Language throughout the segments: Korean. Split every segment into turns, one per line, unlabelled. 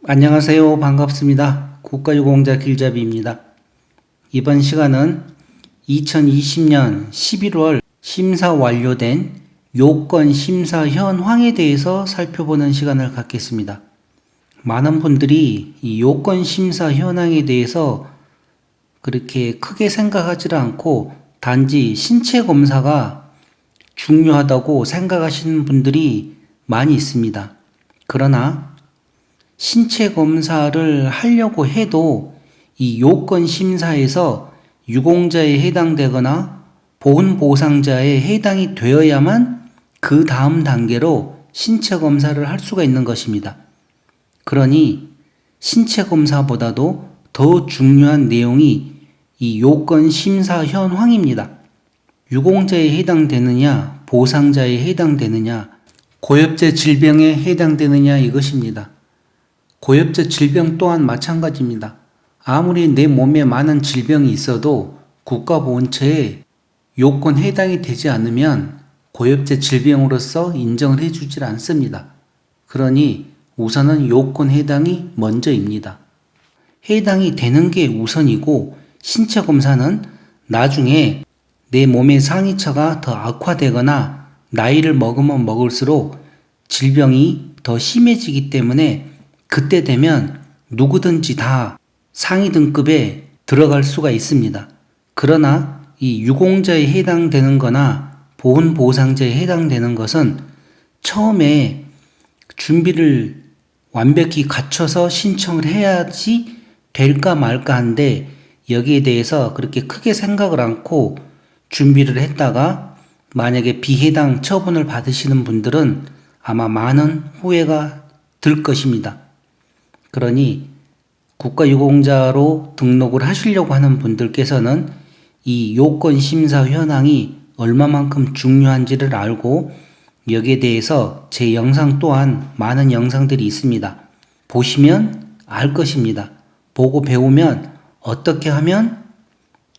안녕하세요. 반갑습니다. 국가유공자 길잡이입니다. 이번 시간은 2020년 11월 심사 완료된 요건 심사 현황에 대해서 살펴보는 시간을 갖겠습니다. 많은 분들이 이 요건 심사 현황에 대해서 그렇게 크게 생각하지 않고 단지 신체 검사가 중요하다고 생각하시는 분들이 많이 있습니다. 그러나 신체 검사를 하려고 해도 이 요건 심사에서 유공자에 해당되거나 보훈 보상자에 해당이 되어야만 그 다음 단계로 신체 검사를 할 수가 있는 것입니다. 그러니 신체 검사보다도 더 중요한 내용이 이 요건 심사 현황입니다. 유공자에 해당되느냐, 보상자에 해당되느냐, 고엽제 질병에 해당되느냐 이것입니다. 고엽제 질병 또한 마찬가지입니다. 아무리 내 몸에 많은 질병이 있어도 국가보훈처에 요건 해당이 되지 않으면 고엽제 질병으로서 인정을 해주질 않습니다. 그러니 우선은 요건 해당이 먼저입니다. 해당이 되는 게 우선이고 신체 검사는 나중에 내 몸의 상위처가 더 악화되거나 나이를 먹으면 먹을수록 질병이 더 심해지기 때문에 그때 되면 누구든지 다 상위 등급에 들어갈 수가 있습니다. 그러나 이 유공자에 해당되는 거나 보훈 보상자에 해당되는 것은 처음에 준비를 완벽히 갖춰서 신청을 해야지 될까 말까 한데 여기에 대해서 그렇게 크게 생각을 않고 준비를 했다가 만약에 비해당 처분을 받으시는 분들은 아마 많은 후회가 들 것입니다. 그러니 국가유공자로 등록을 하시려고 하는 분들께서는 이 요건 심사 현황이 얼마만큼 중요한지를 알고 여기에 대해서 제 영상 또한 많은 영상들이 있습니다. 보시면 알 것입니다. 보고 배우면 어떻게 하면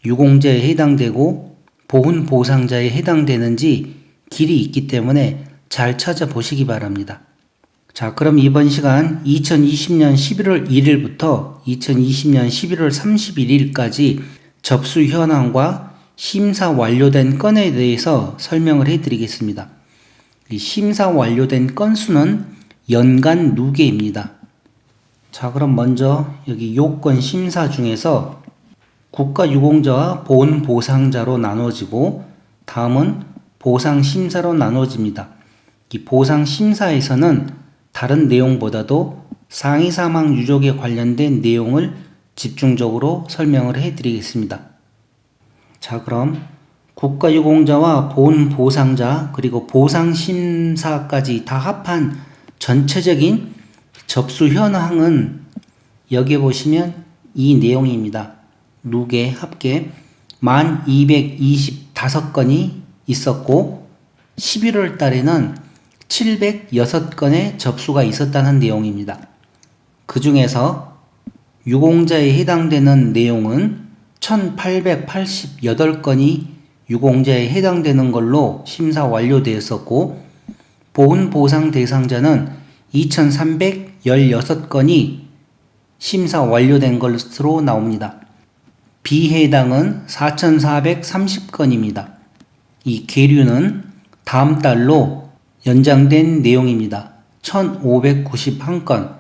유공자에 해당되고 보훈 보상자에 해당되는지 길이 있기 때문에 잘 찾아보시기 바랍니다. 자, 그럼 이번 시간 2020년 11월 1일부터 2020년 11월 31일까지 접수 현황과 심사 완료된 건에 대해서 설명을 해드리겠습니다. 이 심사 완료된 건수는 연간 누계입니다. 자, 그럼 먼저 여기 요건 심사 중에서 국가유공자와 보훈 보상자로 나눠지고 다음은 보상 심사로 나눠집니다. 이 보상 심사에서는 다른 내용보다도 상해 사망 유족에 관련된 내용을 집중적으로 설명을 해드리겠습니다. 자, 그럼 국가유공자와 보훈 보상자 그리고 보상 심사까지 다 합한 전체적인 접수 현황은 여기 보시면 이 내용입니다. 누계 합계 1225건이 있었고 11월 달에는 706건의 접수가 있었다는 내용입니다. 그 중에서 유공자에 해당되는 내용은 1888건이 유공자에 해당되는 걸로 심사 완료되었었고 보훈 보상 대상자는 2316건이 심사 완료된 것으로 나옵니다. 비해당은 4430건입니다. 이 계류는 다음 달로 연장된 내용입니다. 1591건.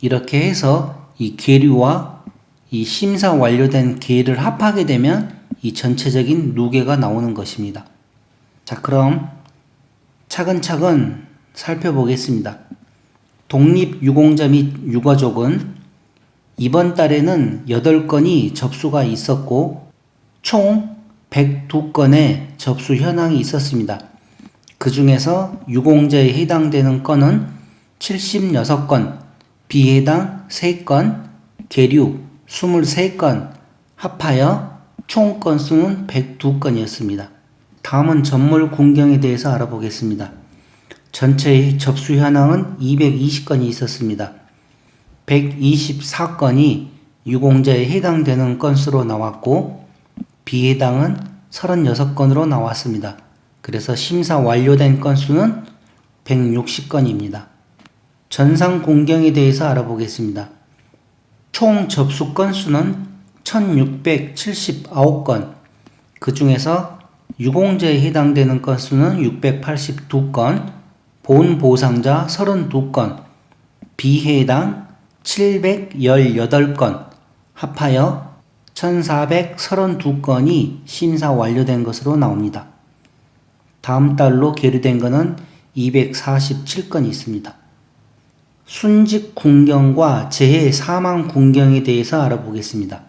이렇게 해서 이 계류와 이 심사 완료된 계를 합하게 되면 이 전체적인 누계가 나오는 것입니다. 자, 그럼 차근차근 살펴보겠습니다. 독립유공자 및 유가족은 이번 달에는 8건이 접수가 있었고 총 102건의 접수 현황이 있었습니다. 그 중에서 유공자에 해당되는 건은 76건, 비해당 3건, 계류 23건 합하여 총 건수는 102건이었습니다. 다음은 전몰 군경에 대해서 알아보겠습니다. 전체의 접수 현황은 220건이 있었습니다. 124건이 유공자에 해당되는 건수로 나왔고 비해당은 36건으로 나왔습니다. 그래서 심사 완료된 건수는 160건입니다. 전상 공경에 대해서 알아보겠습니다. 총 접수 건수는 1679건, 그 중에서 유공자에 해당되는 건수는 682건, 본 보상자 32건, 비해당 718건, 합하여 1432건이 심사 완료된 것으로 나옵니다. 다음 달로 계류된 것은 247건이 있습니다. 순직 군경과 재해 사망 군경에 대해서 알아보겠습니다.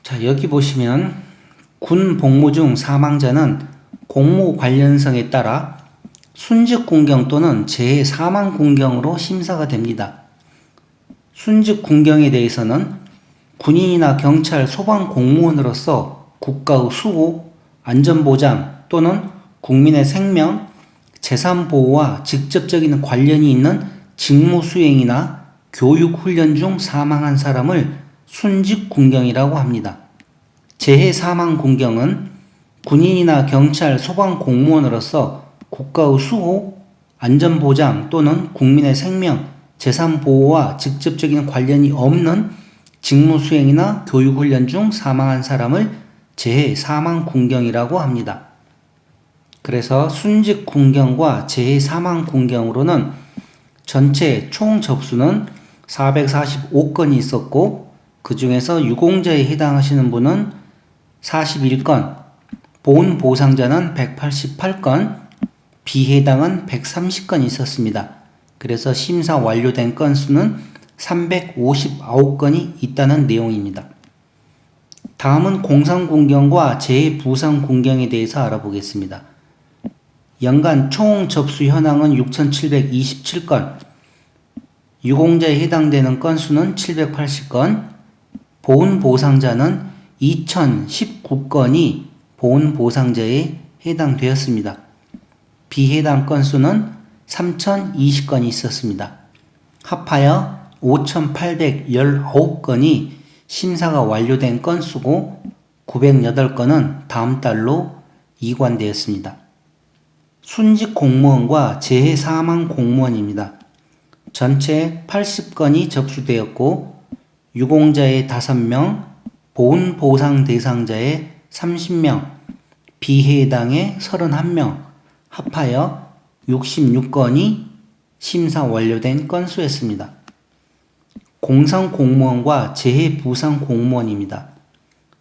자, 여기 보시면 군 복무 중 사망자는 공무 관련성에 따라 순직 군경 또는 재해 사망 군경으로 심사가 됩니다. 순직 군경에 대해서는 군인이나 경찰, 소방 공무원으로서 국가의 수호, 안전보장 또는 국민의 생명, 재산 보호와 직접적인 관련이 있는 직무 수행이나 교육 훈련 중 사망한 사람을 순직 군경이라고 합니다. 재해 사망 군경은 군인이나 경찰, 소방 공무원으로서 국가의 수호, 안전보장 또는 국민의 생명, 재산 보호와 직접적인 관련이 없는 직무 수행이나 교육 훈련 중 사망한 사람을 재해 사망 군경이라고 합니다. 그래서 순직 군경과 재해 사망 군경으로는 전체 총 접수는 445건이 있었고, 그 중에서 유공자에 해당하시는 분은 41건, 본 보상자는 188건, 비해당은 130건 있었습니다. 그래서 심사 완료된 건수는 359건이 있다는 내용입니다. 다음은 공상군경과 재해부상군경에 대해서 알아보겠습니다. 연간 총 접수 현황은 6,727건, 유공자에 해당되는 건수는 780건, 보훈 보상자는 2,019건이 보훈 보상자에 해당되었습니다. 비해당 건수는 3,020건이 있었습니다. 합하여 5,819건이 심사가 완료된 건수고 908건은 다음 달로 이관되었습니다. 순직 공무원과 재해 사망 공무원입니다. 전체 80건이 접수되었고 유공자의 5명, 보훈 보상 대상자의 30명, 비해당의 31명, 합하여 66건이 심사 완료된 건수였습니다. 공상 공무원과 재해 부상 공무원입니다.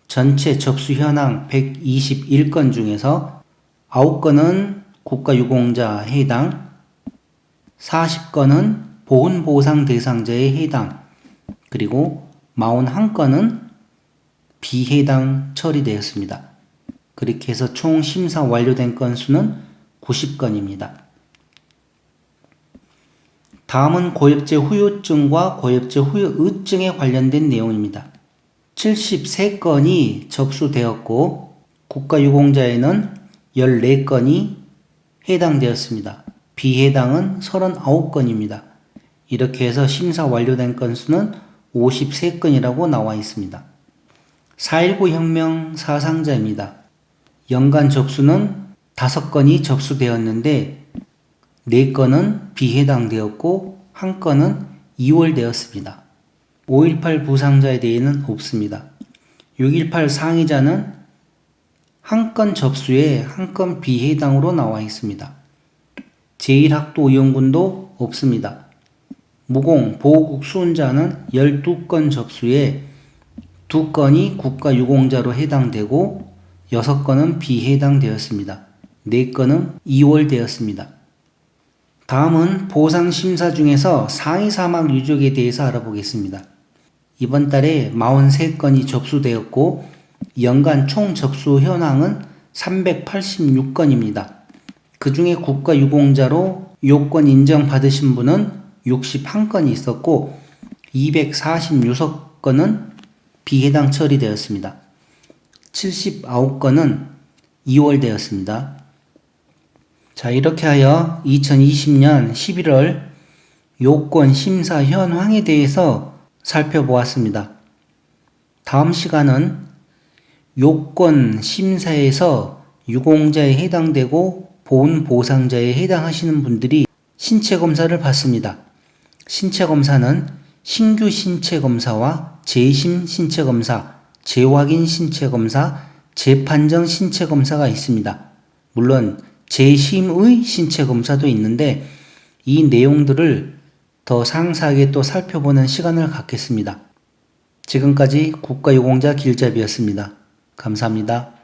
전체 접수 현황 121건 중에서 9건은 국가유공자 해당, 40건은 보훈보상 대상자에 해당, 그리고 41건은 비해당 처리되었습니다. 그렇게 해서 총 심사 완료된 건수는 90건입니다. 다음은 고엽제 후유증과 고엽제 후유의증에 관련된 내용입니다. 73건이 접수되었고 국가유공자에는 14건이 해당되었습니다. 비해당은 39건입니다. 이렇게 해서 심사 완료된 건수는 53건이라고 나와 있습니다. 4.19 혁명 사상자입니다. 연간 접수는 5건이 접수되었는데 4건은 비해당되었고 1건은 이월되었습니다. 5.18 부상자에 대해는 없습니다. 6.18 상해자는 1건 접수에 1건 비해당으로 나와 있습니다. 제1학도의원군도 없습니다. 무공 보호국 수훈자는 12건 접수에 2건이 국가유공자로 해당되고 6건은 비해당되었습니다. 4건은 이월되었습니다. 다음은 보상심사 중에서 상해 사망 유족에 대해서 알아보겠습니다. 이번 달에 43건이 접수되었고 연간 총 접수 현황은 386건입니다. 그 중에 국가유공자로 요건 인정받으신 분은 61건이 있었고 246건은 비해당 처리되었습니다. 79건은 이월되었습니다. 자, 이렇게 하여 2020년 11월 요건 심사 현황에 대해서 살펴보았습니다. 다음 시간은 요건 심사에서 유공자에 해당되고 보훈 보상자에 해당하시는 분들이 신체 검사를 받습니다. 신체 검사는 신규 신체 검사와 재심 신체 검사, 재확인 신체 검사, 재판정 신체 검사가 있습니다. 물론 재심의 신체 검사도 있는데 이 내용들을 더 상세하게 또 살펴보는 시간을 갖겠습니다. 지금까지 국가유공자 길잡이였습니다. 감사합니다.